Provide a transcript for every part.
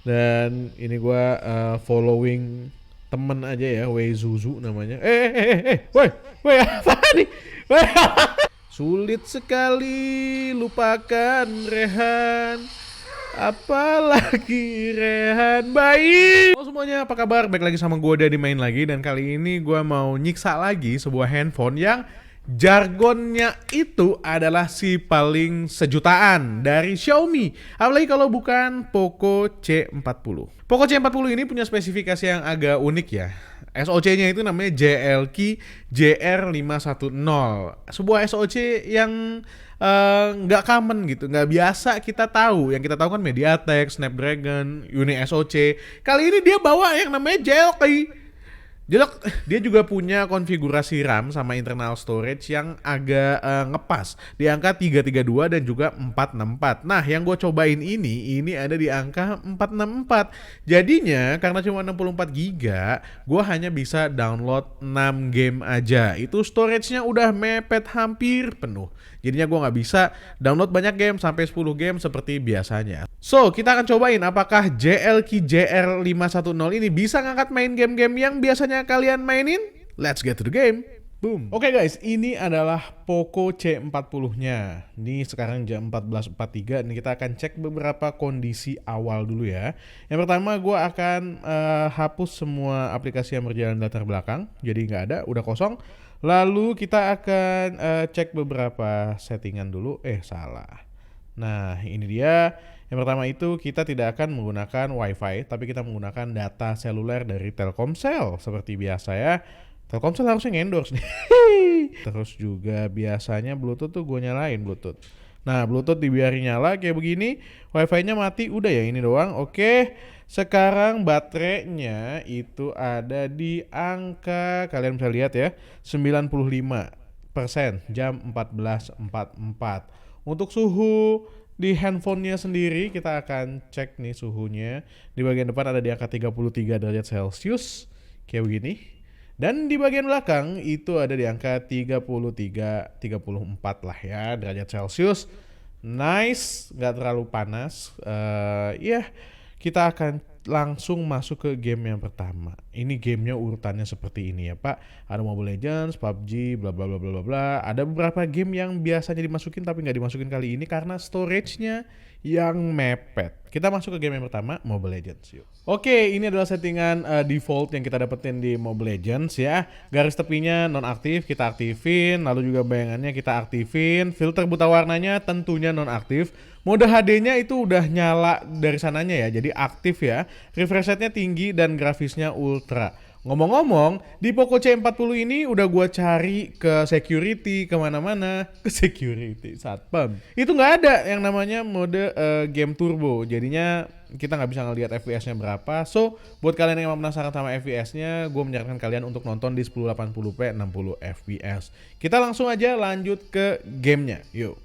Dan ini gue following temen aja ya, Wei Zuzu namanya. Woi, apa nih? Woi. Sulit sekali lupakan Rehan. Apalagi Rehan baik. Halo semuanya, apa kabar? Baik lagi sama gue Dadi main lagi. Dan kali ini gue mau nyiksa lagi sebuah handphone yang jargonnya itu adalah si paling sejutaan dari Xiaomi. Apalagi kalau bukan Poco C40. Poco C40 ini punya spesifikasi yang agak unik ya. SoC-nya itu namanya JLQ JR510. Sebuah SoC yang nggak common gitu, nggak biasa kita tahu. Yang kita tahu kan MediaTek, Snapdragon, Uni SoC. Kali ini dia bawa yang namanya JLQ. Dia juga punya konfigurasi RAM sama internal storage yang agak ngepas di angka 332 dan juga 464. Nah, yang gue cobain ini ada di angka 464. Jadinya karena cuma 64 GB, gue hanya bisa download 6 game aja. Itu storage-nya udah mepet hampir penuh. Jadinya gue nggak bisa download banyak game sampai 10 game seperti biasanya. So, kita akan cobain apakah JLQ JR510 ini bisa ngangkat main game-game yang biasanya kalian mainin. Let's get to the game. Boom. Oke guys, ini adalah Poco C40-nya. Ini sekarang jam 14.43. Ini kita akan cek beberapa kondisi awal dulu ya. Yang pertama gue akan hapus semua aplikasi yang berjalan latar belakang. Jadi nggak ada, udah kosong. Lalu kita akan cek beberapa settingan dulu. Salah. Nah, ini dia. Yang pertama itu kita tidak akan menggunakan WiFi, tapi kita menggunakan data seluler dari Telkomsel seperti biasa ya. Telkomsel harusnya endorse nih. Terus juga biasanya Bluetooth tuh gue nyalain Bluetooth. Nah, Bluetooth dibiarin nyala kayak begini, WiFi-nya mati, udah ya ini doang. Oke, sekarang baterainya itu ada di angka, kalian bisa lihat ya, 95% jam 14.44. Untuk suhu di handphonenya sendiri kita akan cek nih suhunya. Di bagian depan ada di angka 33 derajat Celcius kayak begini. Dan di bagian belakang itu ada di angka 33-34 lah ya derajat Celcius. Nice, nggak terlalu panas. Kita akan langsung masuk ke game yang pertama. Ini gamenya urutannya seperti ini ya Pak. Ada Mobile Legends, PUBG, bla bla bla bla bla. Ada beberapa game yang biasanya dimasukin tapi nggak dimasukin kali ini karena storage-nya yang mepet. Kita masuk ke game yang pertama, Mobile Legends yuk. Oke, ini adalah settingan default yang kita dapetin di Mobile Legends ya. Garis tepinya nonaktif kita aktifin, lalu juga bayangannya kita aktifin, filter buta warnanya tentunya nonaktif. Mode HD-nya itu udah nyala dari sananya ya, jadi aktif ya. Refresh rate-nya tinggi dan grafisnya ultra. Ngomong-ngomong, di Poco C40 ini udah gua cari ke security, kemana-mana. Ke security, satpam. Itu nggak ada yang namanya mode game turbo. Jadinya kita nggak bisa ngelihat FPS-nya berapa. So, buat kalian yang penasaran sama FPS-nya, gue menyarankan kalian untuk nonton di 1080p 60 FPS. Kita langsung aja lanjut ke gamenya, yuk.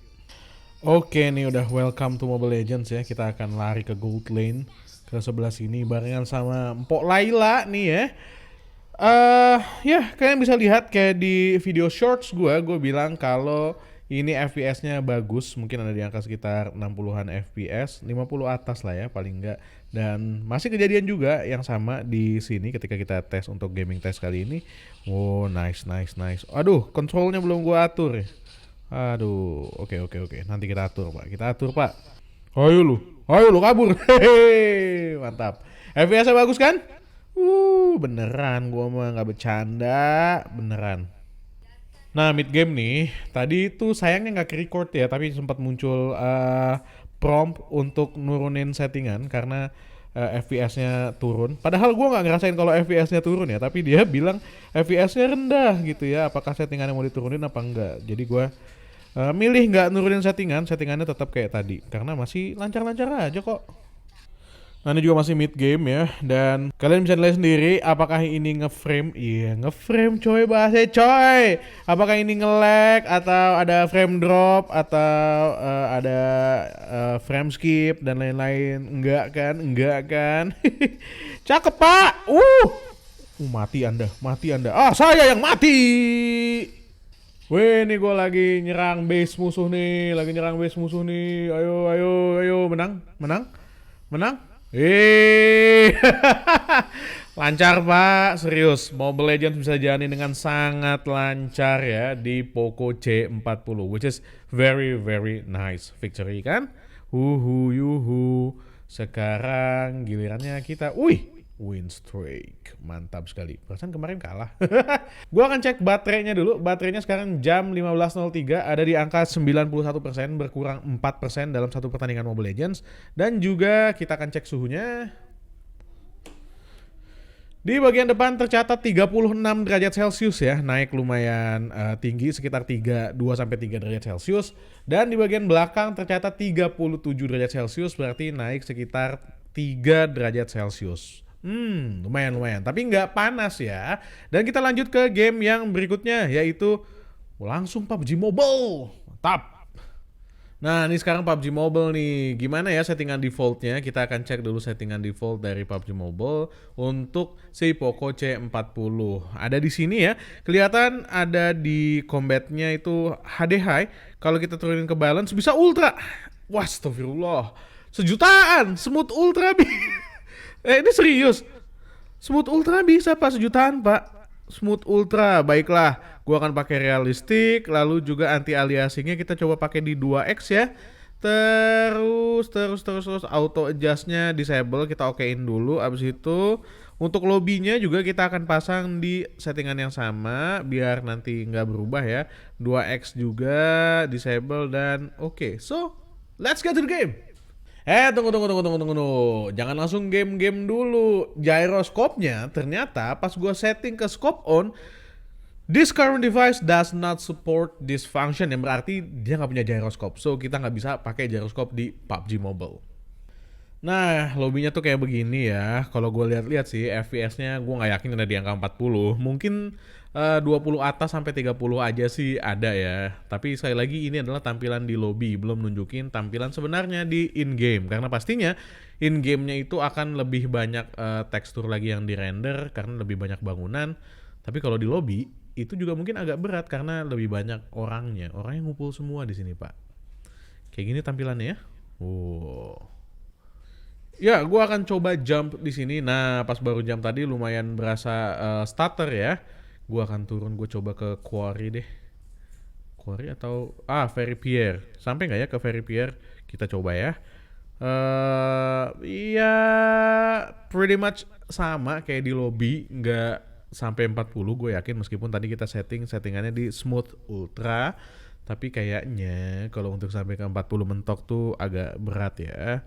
Oke nih udah welcome to Mobile Legends ya. Kita akan lari ke Gold Lane ke sebelah sini barengan sama Mpok Laila nih ya. Kalian bisa lihat kayak di video shorts gue bilang kalau ini FPS-nya bagus, mungkin ada di angka sekitar 60-an FPS, 50 atas lah ya paling enggak. Dan masih kejadian juga yang sama di sini ketika kita tes untuk gaming test kali ini. Oh, nice. Aduh, kontrolnya belum gue atur ya. Aduh, oke. Nanti kita atur Pak. Ayo lu kabur. Hehehe, mantap. FPS-nya bagus kan? Beneran, gua mah nggak bercanda, beneran. Nah, mid game nih, tadi itu sayangnya nggak ke-record ya, tapi sempat muncul prompt untuk nurunin settingan karena FPS-nya turun. Padahal gua nggak ngerasain kalau FPS-nya turun ya, tapi dia bilang FPS-nya rendah gitu ya. Apakah settingannya mau diturunin apa enggak? Jadi gua milih nggak nurunin settingannya tetap kayak tadi karena masih lancar-lancar aja kok. Nah, ini juga masih mid game ya, dan kalian bisa nilai sendiri apakah ini ngeframe. Iya, ngeframe coy, bahasa coy. Apakah ini nge-lag atau ada frame drop atau ada frame skip dan lain-lain. Enggak kan? Cakep Pak. Mati Anda. Saya yang mati. Weh, nih gue lagi nyerang base musuh nih. Ayo, menang. Eh, lancar Pak, serius. Mobile Legends bisa jalani dengan sangat lancar ya di Poco C40, which is very very nice victory kan? Yuhu. Sekarang gilirannya kita. Win streak. Mantap sekali. Perasaan kemarin kalah. Gua akan cek baterainya dulu. Baterainya sekarang jam 15.03 ada di angka 91%, berkurang 4% dalam satu pertandingan Mobile Legends. Dan juga kita akan cek suhunya. Di bagian depan tercatat 36 derajat Celcius ya, naik lumayan tinggi sekitar 2 sampai 3 derajat Celcius. Dan di bagian belakang tercatat 37 derajat Celcius, berarti naik sekitar 3 derajat Celcius. Lumayan, tapi nggak panas ya. Dan kita lanjut ke game yang berikutnya, yaitu langsung PUBG Mobile. Mantap. Nah, ini sekarang PUBG Mobile nih. Gimana ya settingan defaultnya? Kita akan cek dulu settingan default dari PUBG Mobile untuk si Poco C40. Ada di sini ya. Kelihatan ada di combatnya itu HD High. Kalau kita turunin ke balance bisa Ultra. Wah, astagfirullah. Sejutaan, smooth Ultra. Ini serius. Smooth Ultra bisa Pak, sejutaan Pak. Smooth Ultra, baiklah. Gua akan pakai realistik, lalu juga anti aliasingnya kita coba pakai di 2x ya. Terus auto adjustnya disable, kita okein dulu. Abis itu untuk lobbynya juga kita akan pasang di settingan yang sama biar nanti nggak berubah ya. 2x juga disable dan oke. So, let's get to the game. Tunggu. Jangan langsung game dulu. Gyroscope-nya ternyata pas gua setting ke scope on, this current device does not support this function, yang berarti dia nggak punya gyroscope. So kita nggak bisa pakai gyroscope di PUBG Mobile. Nah, lobbynya tuh kayak begini ya. Kalau gue lihat-lihat sih, FPS-nya gue nggak yakin ada di angka 40. Mungkin 20 atas sampai 30 aja sih ada ya. Tapi sekali lagi ini adalah tampilan di lobby, belum nunjukin tampilan sebenarnya di in-game. Karena pastinya in-game-nya itu akan lebih banyak tekstur lagi yang di-render karena lebih banyak bangunan. Tapi kalau di lobby itu juga mungkin agak berat karena lebih banyak orangnya. Orangnya ngumpul semua di sini, Pak. Kayak gini tampilannya ya. Ya, gue akan coba jump di sini. Nah, pas baru jump tadi lumayan berasa stutter ya. Gue akan turun, gue coba ke quarry deh. Quarry atau Ferry Pier. Sampai nggak ya ke Ferry Pier? Kita coba ya. Iya, pretty much sama kayak di lobby, nggak sampai 40 gue yakin, meskipun tadi kita settingannya di smooth ultra. Tapi kayaknya kalau untuk sampai ke 40 mentok tuh agak berat ya.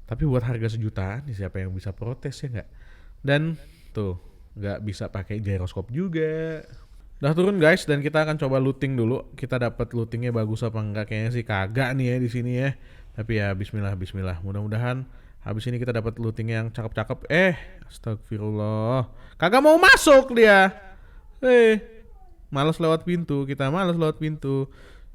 Tapi buat harga sejutaan, siapa yang bisa protes ya nggak? Dan tuh nggak bisa pakai gyroscope juga. Udah turun guys, dan kita akan coba looting dulu. Kita dapat lootingnya bagus apa enggak? Kayaknya sih kagak nih ya di sini ya. Tapi ya Bismillah. Mudah-mudahan habis ini kita dapat looting yang cakep-cakep. Astagfirullah. Kagak mau masuk dia. Malas lewat pintu.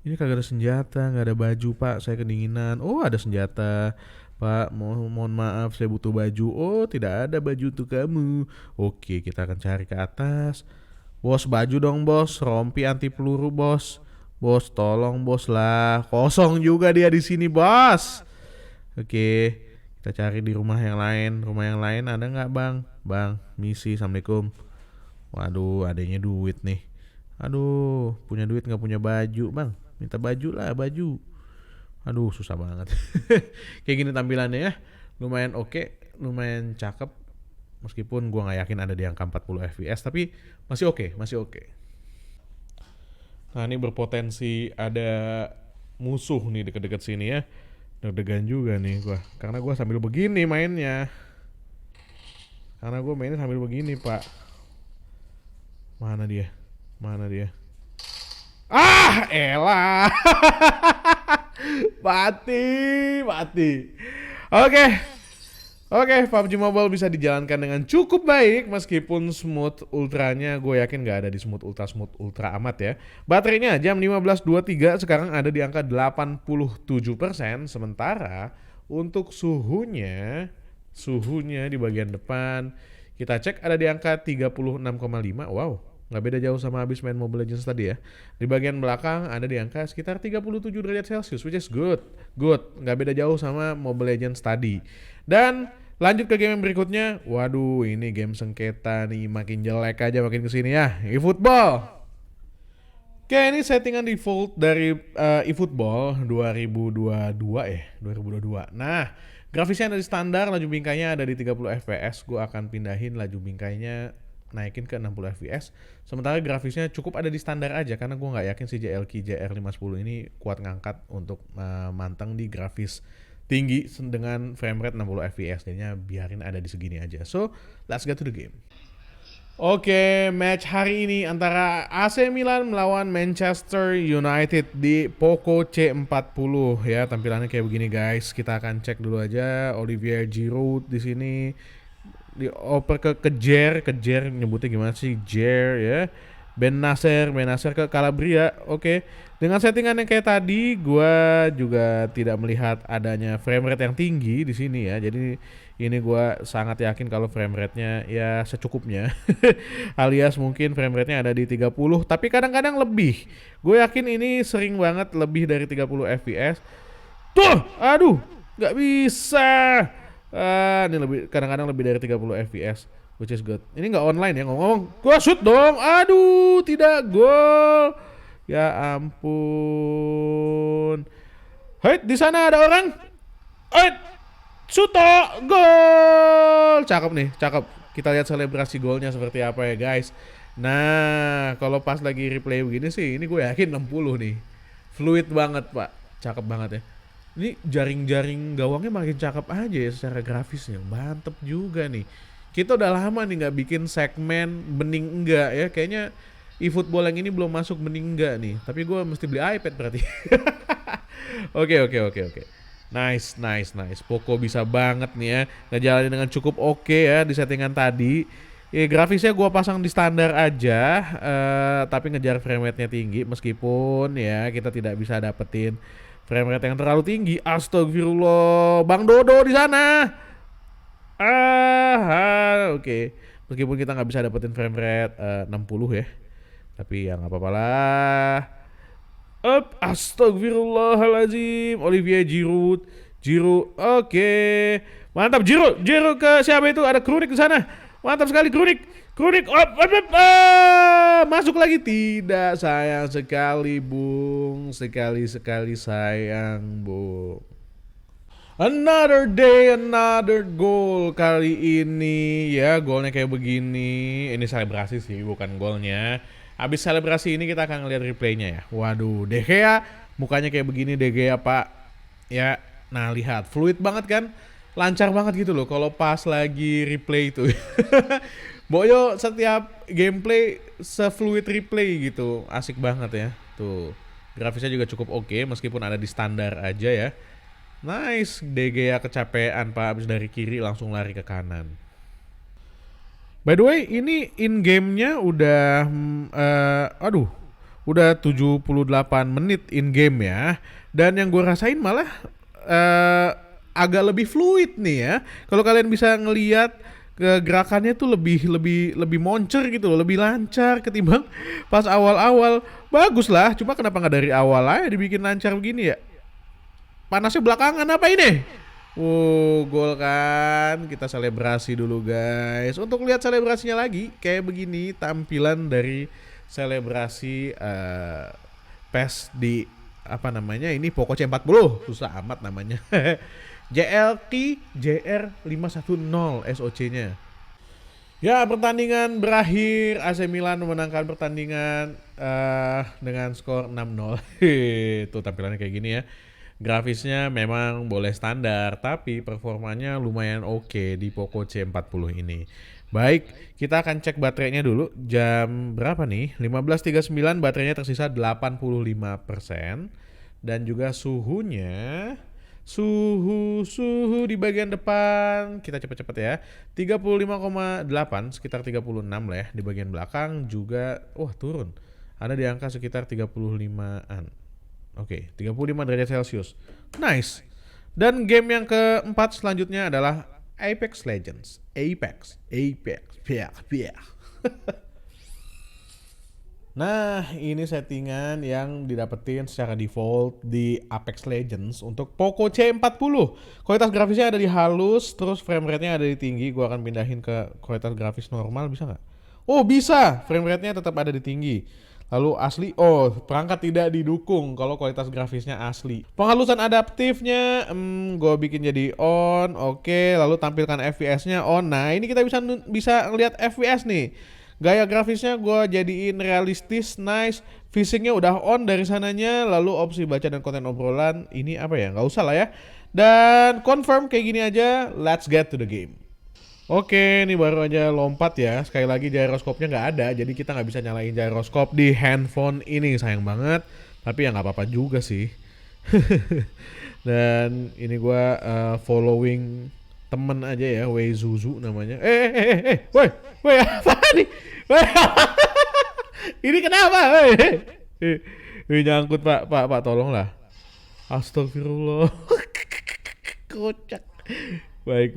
Ini kagak ada senjata, nggak ada baju Pak. Saya kedinginan. Oh, ada senjata. Pak, mohon maaf saya butuh baju. Oh, tidak ada baju untuk kamu. Oke, kita akan cari ke atas. Bos, baju dong bos, rompi anti peluru bos. Bos, tolong bos lah. Kosong juga dia di sini bos. Oke, kita cari di rumah yang lain. Rumah yang lain ada nggak bang? Bang, misi, assalamualaikum. Waduh, adanya duit nih. Aduh, punya duit nggak punya baju bang. Minta baju lah, baju. Aduh, susah banget. Kayak gini tampilannya ya. Lumayan oke, lumayan cakep. Meskipun gua nggak yakin ada di angka 40 fps, tapi masih oke. Nah, ini berpotensi ada musuh nih deket-deket sini ya. Deg-degan juga nih gua. Karena gua sambil begini mainnya. Pak. Mana dia? Elah. Mati. Oke, PUBG Mobile bisa dijalankan dengan cukup baik meskipun smooth ultranya gue yakin nggak ada di smooth ultra amat ya. Baterainya jam 15.23 sekarang ada di angka 87%, sementara untuk suhunya di bagian depan kita cek ada di angka 36,5. Wow, nggak beda jauh sama habis main Mobile Legends tadi ya. Di bagian belakang ada di angka sekitar 37 derajat Celcius, which is good. Nggak beda jauh sama Mobile Legends tadi. Dan Lanjut ke game yang berikutnya. Waduh, ini game sengketa nih, makin jelek aja makin kesini ya. eFootball. Oke, ini settingan default dari eFootball 2022 ya, 2022. Nah, grafisnya ada di standar, laju bingkainya ada di 30 fps. Gue akan pindahin laju bingkainya, naikin ke 60 fps. Sementara grafisnya cukup ada di standar aja, karena gue nggak yakin si JLK JR510 ini kuat ngangkat untuk manteng di grafis tinggi dengan frame rate 60 fps. Jadinya biarin ada di segini aja. So, let's get to the game. Oke, match hari ini antara AC Milan melawan Manchester United di Poco C40 ya. Tampilannya kayak begini guys. Kita akan cek dulu aja. Olivier Giroud di sini dioper ke Jer nyebutnya gimana sih? Jer ya. Ben Nasser ke Calabria. Oke. Dengan settingan yang kayak tadi, gua juga tidak melihat adanya frame rate yang tinggi di sini ya. Jadi ini gua sangat yakin kalau frame rate-nya ya secukupnya. Alias mungkin frame rate-nya ada di 30, tapi kadang-kadang lebih. Gue yakin ini sering banget lebih dari 30 fps. Tuh, aduh, nggak bisa. Ini lebih, kadang-kadang lebih dari 30 fps, which is good. Ini nggak online ya ngomong. Gua shoot dong. Aduh, tidak gol. Ya ampun. Hei, di sana ada orang. Hei, Suto, gol. Cakep nih, cakep. Kita lihat selebrasi golnya seperti apa ya guys. Nah, kalau pas lagi replay begini sih, ini gue yakin 60 nih. Fluid banget pak, cakep banget ya. Ini jaring-jaring gawangnya makin cakep aja ya secara grafisnya. Mantep juga nih. Kita udah lama nih nggak bikin segmen bening enggak ya. Kayaknya eFootball yang ini belum masuk bening enggak nih. Tapi gue mesti beli iPad berarti. Oke. Nice. Poco bisa banget nih ya. Ngejalanin dengan cukup oke ya di settingan tadi. Grafisnya gue pasang di standar aja. Tapi ngejar frame rate-nya tinggi. Meskipun ya kita tidak bisa dapetin frame rate yang terlalu tinggi. Astagfirullah. Bang Dodo di sana. Oke. Meskipun kita nggak bisa dapetin frame rate 60 ya. Tapi ya nggak apa-apa lah. Astagfirullahaladzim. Olivier Giroud. Oke. Mantap Giroud ke siapa itu? Ada Krunic di sana. Mantap sekali Krunic. Masuk lagi tidak, sayang sekali Bung. Sekali sayang Bung. Another day, another goal kali ini ya. Golnya kayak begini. Ini selebrasi sih, bukan golnya. Habis selebrasi ini kita akan ngeliat replaynya ya. Waduh, De Gea mukanya kayak begini De Gea pak. Ya, nah lihat fluid banget kan, lancar banget gitu loh. Kalau pas lagi replay itu, Boyo setiap gameplay se-fluid replay gitu, asik banget ya. Tuh, grafisnya juga cukup oke meskipun ada di standar aja ya. Nice, De Gea kecapean pak, habis dari kiri langsung lari ke kanan. By the way, ini in-game-nya udah udah 78 menit in-game ya. Dan yang gue rasain malah agak lebih fluid nih ya. Kalau kalian bisa ngelihat gerakannya tuh lebih moncer gitu loh, lebih lancar ketimbang pas awal-awal. Bagus lah, cuma kenapa nggak dari awal aja dibikin lancar begini ya? Panasnya belakangan apa ini? Gol kan. Kita selebrasi dulu guys. Untuk lihat selebrasinya lagi, kayak begini tampilan dari selebrasi PES di apa namanya? Ini Poco C40. Susah amat namanya. JLK JR510 SOC-nya. Ya, pertandingan berakhir. AC Milan memenangkan pertandingan dengan skor 6-0. Tuh tampilannya kayak gini ya. Grafisnya memang boleh standar, tapi performanya lumayan oke di Poco C40 ini. Baik, kita akan cek baterainya dulu. Jam berapa nih? 15.39, baterainya tersisa 85%. Dan juga suhunya, suhu di bagian depan, kita cepet-cepet ya. 35,8, sekitar 36 lah ya. Di bagian belakang juga, turun. Ada di angka sekitar 35-an. Oke, 35 derajat Celcius. Nice. Dan game yang keempat selanjutnya adalah Apex Legends. Apex. Nah, ini settingan yang didapetin secara default di Apex Legends untuk Poco C40. Kualitas grafisnya ada di halus, terus frame rate-nya ada di tinggi. Gua akan pindahin ke kualitas grafis normal, bisa nggak? Oh, bisa. Frame rate-nya tetap ada di tinggi. Lalu asli, oh perangkat tidak didukung kalau kualitas grafisnya asli. Penghalusan adaptifnya, gue bikin jadi on, oke. Lalu tampilkan FPS-nya on. Nah ini kita bisa lihat FPS nih. Gaya grafisnya gue jadiin realistis, nice. Phishingnya udah on dari sananya. Lalu opsi baca dan konten obrolan, ini apa ya? Nggak usah lah ya. Dan confirm kayak gini aja. Let's get to the game. Oke, ini baru aja lompat ya. Sekali lagi gyroskopnya nggak ada, jadi kita nggak bisa nyalain gyroskop di handphone ini. Sayang banget, tapi ya nggak apa-apa juga sih. Dan ini gua following temen aja ya, Wei Zuzu namanya. Woi, apa nih? Woi, ini kenapa? Woi, nyangkut Pak, tolonglah. Astagfirullah. Kocak. Baik.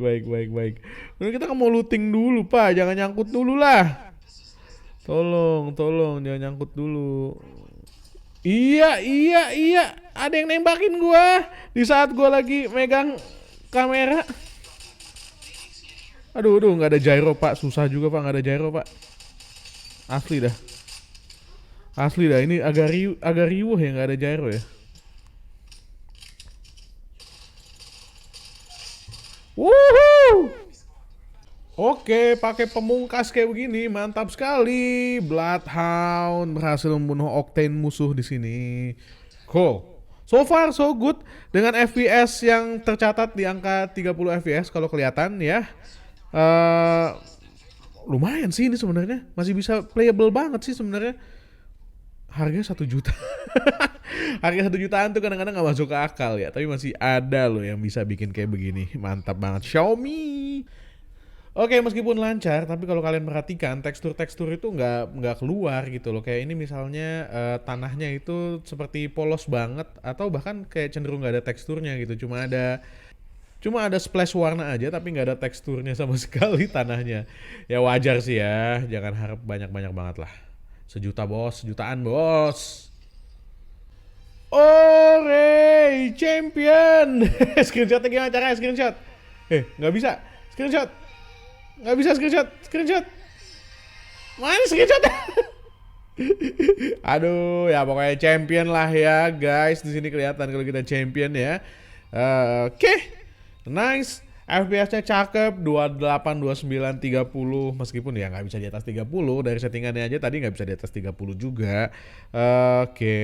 Udah kita kan mau looting dulu Pak, jangan nyangkut dulu lah. Tolong, jangan nyangkut dulu. Iya. Ada yang nembakin gua di saat gua lagi megang kamera. Aduh, nggak ada gyro Pak, susah juga Pak, nggak ada gyro Pak. Asli dah, ini agak riuh ya nggak ada gyro ya. Woohoo! Oke, pakai pemungkas kayak begini, mantap sekali. Bloodhound berhasil membunuh Octane musuh di sini. Cool. So far so good dengan FPS yang tercatat di angka 30 FPS kalau kelihatan ya. Lumayan sih ini sebenarnya, masih bisa playable banget sih sebenarnya. Harganya 1 juta. Harga 1 jutaan tuh kadang-kadang nggak masuk ke akal ya, tapi masih ada loh yang bisa bikin kayak begini. Mantap banget Xiaomi. Oke, meskipun lancar, tapi kalau kalian perhatikan tekstur-tekstur itu nggak keluar gitu loh. Kayak ini misalnya tanahnya itu seperti polos banget, atau bahkan kayak cenderung nggak ada teksturnya gitu. Cuma ada splash warna aja, tapi nggak ada teksturnya sama sekali tanahnya. Ya wajar sih ya, jangan harap banyak-banyak banget lah. 1 juta bos, jutaan bos. Ore, champion. Screenshotnya gimana caranya screenshot? Nggak bisa. Screenshot. Nggak bisa screenshot. Mana screenshot? Aduh, ya pokoknya champion lah ya, guys. Di sini kelihatan kalau kita champion ya. Oke. Nice. FPS-nya cakep, 28, 29, 30. Meskipun ya nggak bisa di atas 30. Dari settingannya aja tadi nggak bisa di atas 30 juga. Oke.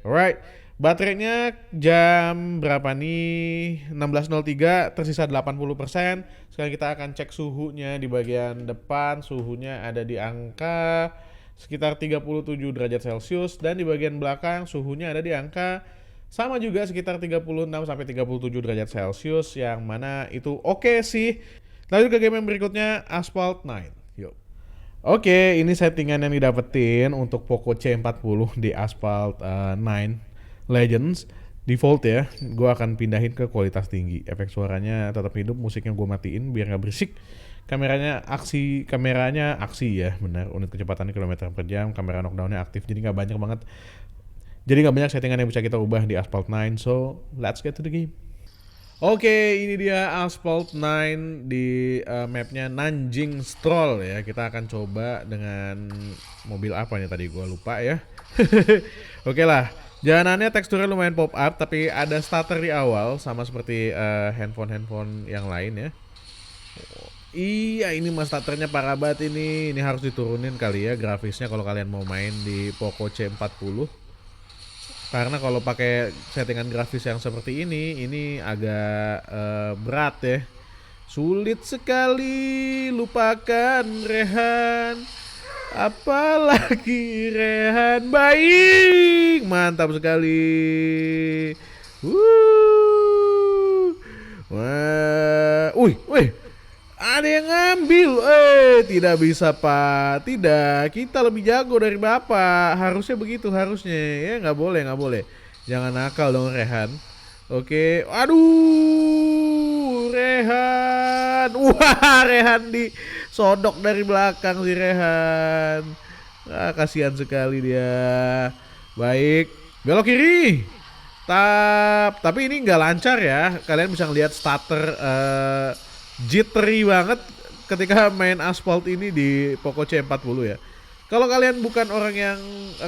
Alright. Baterainya jam berapa nih? 16.03, tersisa 80%. Sekarang kita akan cek suhunya di bagian depan. Suhunya ada di angka sekitar 37 derajat Celcius. Dan di bagian belakang suhunya ada di angka sama juga sekitar 36 sampai 37 derajat Celcius, yang mana itu oke sih. Lanjut ke game yang berikutnya, Asphalt 9. Yuk. Oke, ini settingan yang didapetin untuk Poco C40 di Asphalt 9 Legends. Default ya, gue akan pindahin ke kualitas tinggi. Efek suaranya tetap hidup, musiknya gue matiin biar gak berisik. Kameranya aksi ya, benar. Unit kecepatannya kilometer per jam, kamera knockdownnya aktif, jadi gak banyak banget. Jadi nggak banyak settingan yang bisa kita ubah di Asphalt 9, so let's get to the game. Oke, ini dia Asphalt 9 di mapnya Nanjing Stroll ya. Kita akan coba dengan mobil apa nih tadi, gue lupa ya. Oke lah, jalanannya teksturnya lumayan pop up, tapi ada stutter di awal sama seperti handphone yang lain ya. Iya, ini mas stutternya parah banget ini. Ini harus diturunin kali ya grafisnya kalau kalian mau main di Poco C40. Karena kalau pakai settingan grafis yang seperti ini agak berat ya. Sulit sekali, lupakan Rehan. Apalagi Rehan, baik. Mantap sekali. Wah. Wih. Ada yang ngambil. Tidak bisa Pak. Tidak, kita lebih jago dari Bapak. Harusnya begitu, harusnya. Ya nggak boleh. Jangan nakal dong Rehan. Oke. Aduh, Rehan. Wah, Rehan disodok dari belakang si Rehan. Kasihan sekali dia. Baik, belok kiri. Tapi ini nggak lancar ya. Kalian bisa ngeliat starter jittery banget ketika main Asphalt ini di Poco C40 ya. Kalau kalian bukan orang yang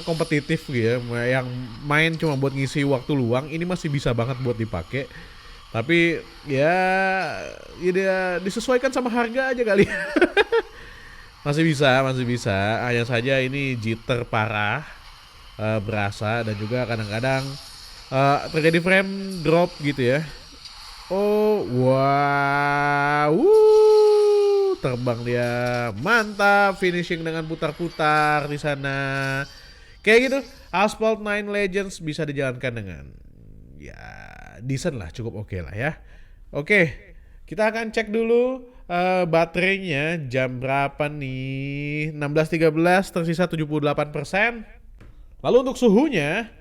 kompetitif gitu ya, yang main cuma buat ngisi waktu luang, ini masih bisa banget buat dipakai. Tapi ya dia disesuaikan sama harga aja kali. Masih bisa. Hanya saja ini jitter parah, berasa, dan juga kadang-kadang terjadi frame drop gitu ya. Oh, wow, terbang dia, mantap, finishing dengan putar-putar di sana. Kayak gitu, Asphalt 9 Legends bisa dijalankan dengan ya decent lah, cukup oke lah ya. Oke, kita akan cek dulu baterainya jam berapa nih? 16.13, tersisa 78%. Lalu untuk suhunya,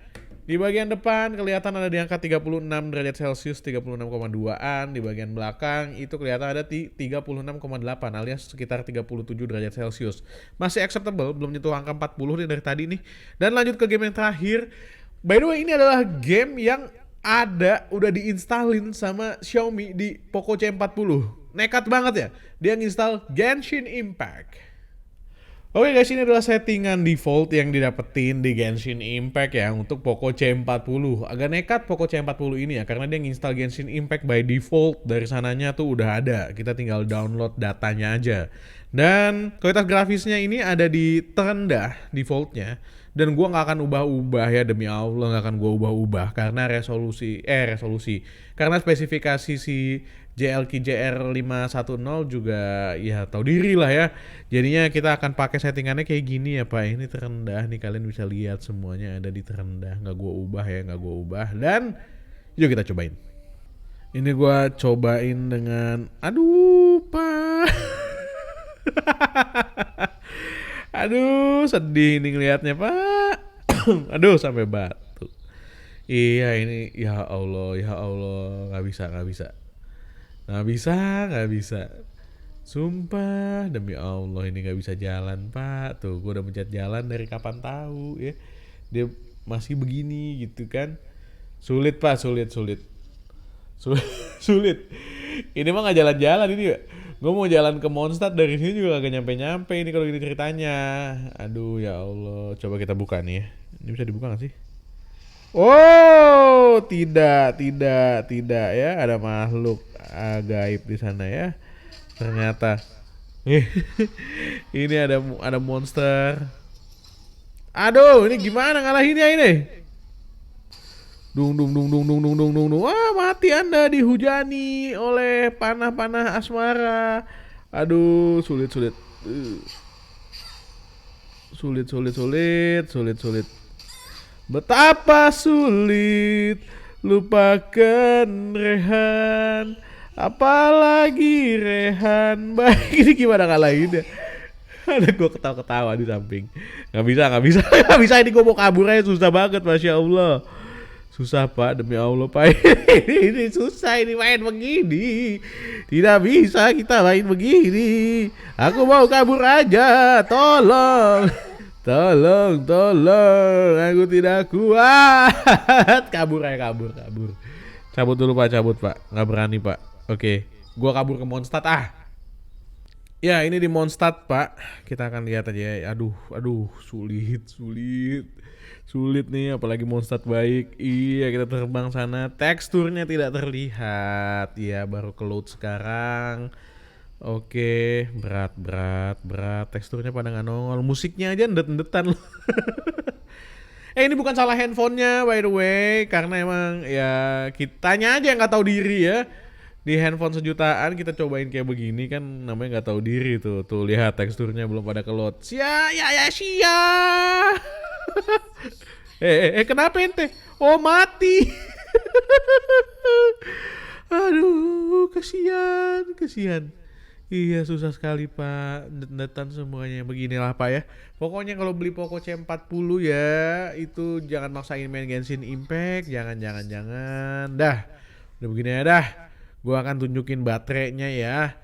di bagian depan kelihatan ada di angka 36 derajat Celcius, 36,2an. Di bagian belakang itu kelihatan ada 36,8 alias sekitar 37 derajat Celcius. Masih acceptable, belum nyentuh angka 40 nih dari tadi nih. Dan lanjut ke game yang terakhir. By the way, ini adalah game yang udah diinstalin sama Xiaomi di Poco C40. Nekat banget ya, dia nginstal Genshin Impact. Oke guys, ini adalah settingan default yang didapetin di Genshin Impact ya untuk Poco C40. Agak nekat Poco C40 ini ya, karena dia nginstal Genshin Impact by default. Dari sananya tuh udah ada, kita tinggal download datanya aja. Dan kualitas grafisnya ini ada di terendah defaultnya. Dan gua nggak akan ubah-ubah ya, demi Allah nggak akan gua ubah-ubah karena resolusi. Karena spesifikasi si JLK JR510 juga ya tahu diri lah ya. Jadinya kita akan pakai settingannya kayak gini ya Pak. Ini terendah nih, kalian bisa lihat semuanya ada di terendah. Nggak gua ubah. Dan yuk kita cobain. Ini gua cobain dengan aduh Pak. Aduh sedih nih ngeliatnya Pak. Aduh sampai batuk. Iya ini ya Allah nggak bisa. Sumpah demi Allah ini nggak bisa jalan Pak. Tuh gue udah mencet jalan dari kapan tahu ya. Dia masih begini gitu kan. Sulit Pak, sulit. Ini mah nggak jalan-jalan ini ya. Gue mau jalan ke Mondstadt dari sini juga gak nyampe ini kalau gini ceritanya. Aduh ya Allah, coba kita buka nih ya. Ini bisa dibuka gak sih? Oh, tidak ya, ada makhluk gaib di sana ya. Ternyata. Ini ada monster. Aduh, ini gimana ngalahinnya ini? Dung. Wah, mati Anda dihujani oleh panah-panah asmara. Aduh, sulit. Sulit. Betapa sulit lupakan Rehan. Apalagi Rehan. Baik, ini gimana ngalahin ya? Ada gue ketawa-ketawa di samping. Gak bisa ini gue mau kabur aja susah banget, Masya Allah. Susah Pak, demi Allah Pak. Ini susah ini main begini. Tidak bisa kita main begini. Aku mau kabur aja. Tolong. Aku tidak kuat. Kabur. Cabut dulu Pak. Nggak berani Pak. Oke. Gua kabur ke Mondstadt Ya ini di Mondstadt Pak. Kita akan lihat aja ya. Aduh sulit nih, apalagi Mondstadt baik. Iya, kita terbang sana, teksturnya tidak terlihat. Ya, baru ke load sekarang. Oke, berat. Teksturnya pada nggak nongol. Musiknya aja ndet-ndetan loh. Ini bukan salah handphonenya by the way, karena emang ya kitanya aja yang nggak tahu diri ya. Di handphone sejutaan kita cobain kayak begini kan namanya nggak tahu diri tuh. Tuh lihat teksturnya belum pada ke load. Sia. Kenapa ente? Oh mati. Aduh, kasihan. Iya susah sekali Pak, netan semuanya. Beginilah Pak ya. Pokoknya kalau beli Poco C40 ya, itu jangan maksain main Genshin Impact, jangan. Dah, udah begini ya dah. Gua akan tunjukin baterainya ya.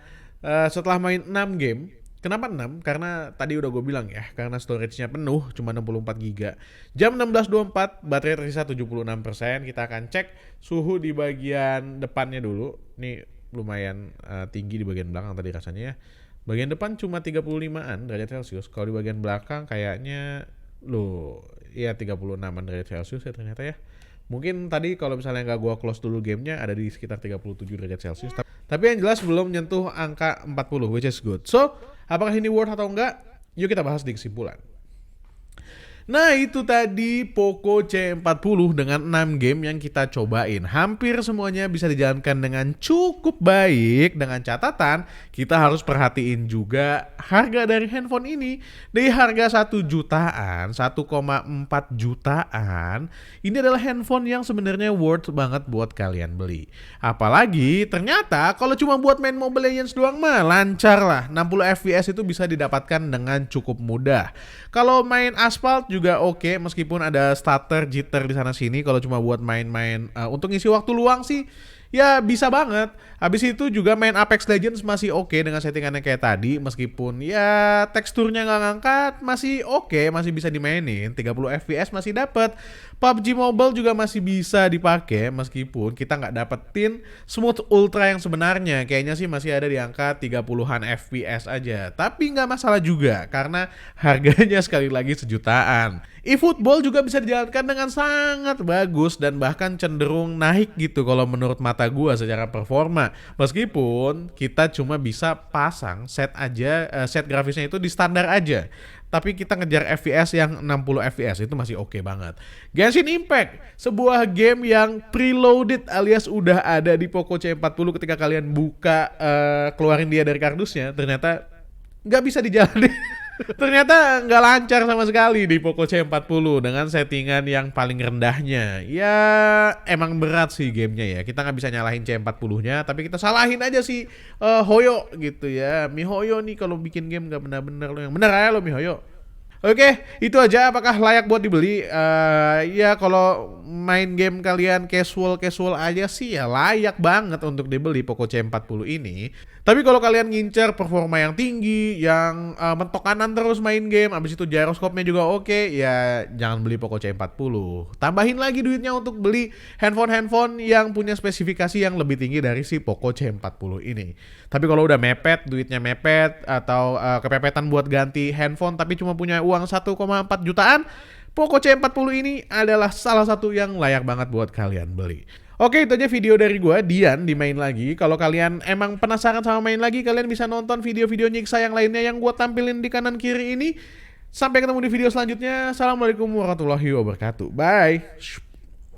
Setelah main 6 game, Kenapa 6? Karena tadi udah gue bilang ya, karena storage-nya penuh, cuma 64 GB. Jam 16.24, baterai tersisa 76%. Kita akan cek suhu di bagian depannya dulu. Ini lumayan tinggi di bagian belakang tadi rasanya ya. Bagian depan cuma 35-an derajat Celcius. Kalau di bagian belakang kayaknya ya 36-an derajat Celcius ya ternyata ya. Mungkin tadi kalau misalnya nggak gua close dulu gamenya ada di sekitar 37 derajat Celcius. Tapi yang jelas belum menyentuh angka 40, which is good. So, apakah ini worth atau enggak? Yuk kita bahas di kesimpulan. Nah itu tadi Poco C40 dengan 6 game yang kita cobain. Hampir semuanya bisa dijalankan dengan cukup baik. Dengan catatan kita harus perhatiin juga harga dari handphone ini. Dari harga 1 jutaan, 1,4 jutaan, ini adalah handphone yang sebenarnya worth banget buat kalian beli. Apalagi ternyata kalau cuma buat main Mobile Legends doang mah lancar lah. 60 FPS itu bisa didapatkan dengan cukup mudah. Kalau main Asphalt juga oke, meskipun ada stutter, jitter di sana sini. Kalau cuma buat main-main untuk ngisi waktu luang sih ya bisa banget. Habis itu juga main Apex Legends masih oke dengan settingannya kayak tadi, meskipun ya teksturnya nggak ngangkat, masih oke, masih bisa dimainin. 30 FPS masih dapat. PUBG Mobile juga masih bisa dipakai meskipun kita nggak dapetin smooth ultra yang sebenarnya. Kayaknya sih masih ada di angka 30-an FPS aja. Tapi nggak masalah juga karena harganya sekali lagi sejutaan. eFootball juga bisa dijalankan dengan sangat bagus dan bahkan cenderung naik gitu kalau menurut mata gua secara performa. Meskipun kita cuma bisa pasang set grafisnya itu di standar aja. Tapi kita ngejar FPS yang 60 FPS itu masih oke banget. Genshin Impact, sebuah game yang preloaded alias udah ada di Poco C40 ketika kalian buka keluarin dia dari kardusnya, ternyata nggak bisa dijalani. Ternyata nggak lancar sama sekali di Poco C40 dengan settingan yang paling rendahnya. Ya emang berat sih gamenya ya. Kita nggak bisa nyalahin C40-nya, tapi kita salahin aja si Hoyo gitu ya. MiHoYo nih kalau bikin game nggak benar-benar lo yang bener aja lo MiHoYo. Oke, itu aja. Apakah layak buat dibeli? Ya kalau main game kalian casual aja sih ya layak banget untuk dibeli Poco C40 ini. Tapi kalau kalian ngincer performa yang tinggi, yang mentok kanan terus main game, abis itu gyroskopnya juga oke, ya jangan beli Poco C40. Tambahin lagi duitnya untuk beli handphone yang punya spesifikasi yang lebih tinggi dari si Poco C40 ini. Tapi kalau udah mepet, duitnya mepet, atau kepepetan buat ganti handphone tapi cuma punya uang 1,4 jutaan, Poco C40 ini adalah salah satu yang layak banget buat kalian beli. Oke, itu aja video dari gue, Dian, di Main Lagi. Kalau kalian emang penasaran sama Main Lagi, kalian bisa nonton video-video nyiksa yang lainnya yang gue tampilin di kanan kiri ini. Sampai ketemu di video selanjutnya. Assalamualaikum warahmatullahi wabarakatuh. Bye.